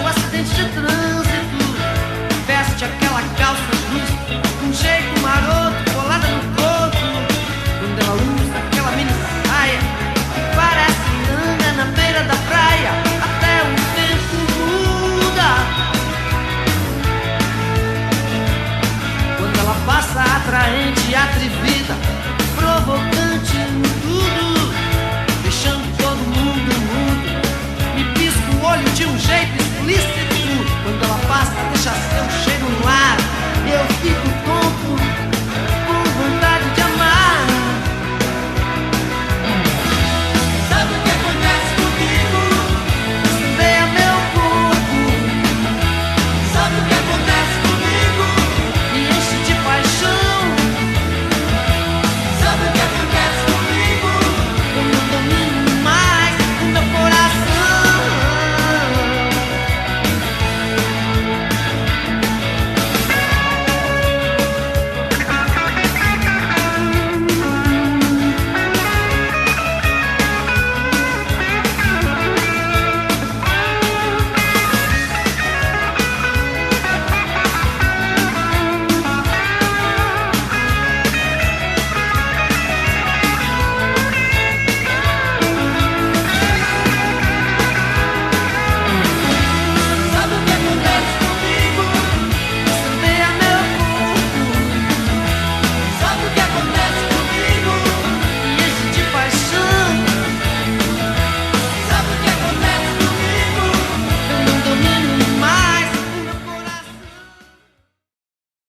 o acidente de trânsito. Veste aquela calça justa, um jeito maroto, colada no corpo. Quando ela usa aquela mini saia, parece que anda na beira da praia. Até o tempo muda. Quando ela passa atraente e atrevida, provocando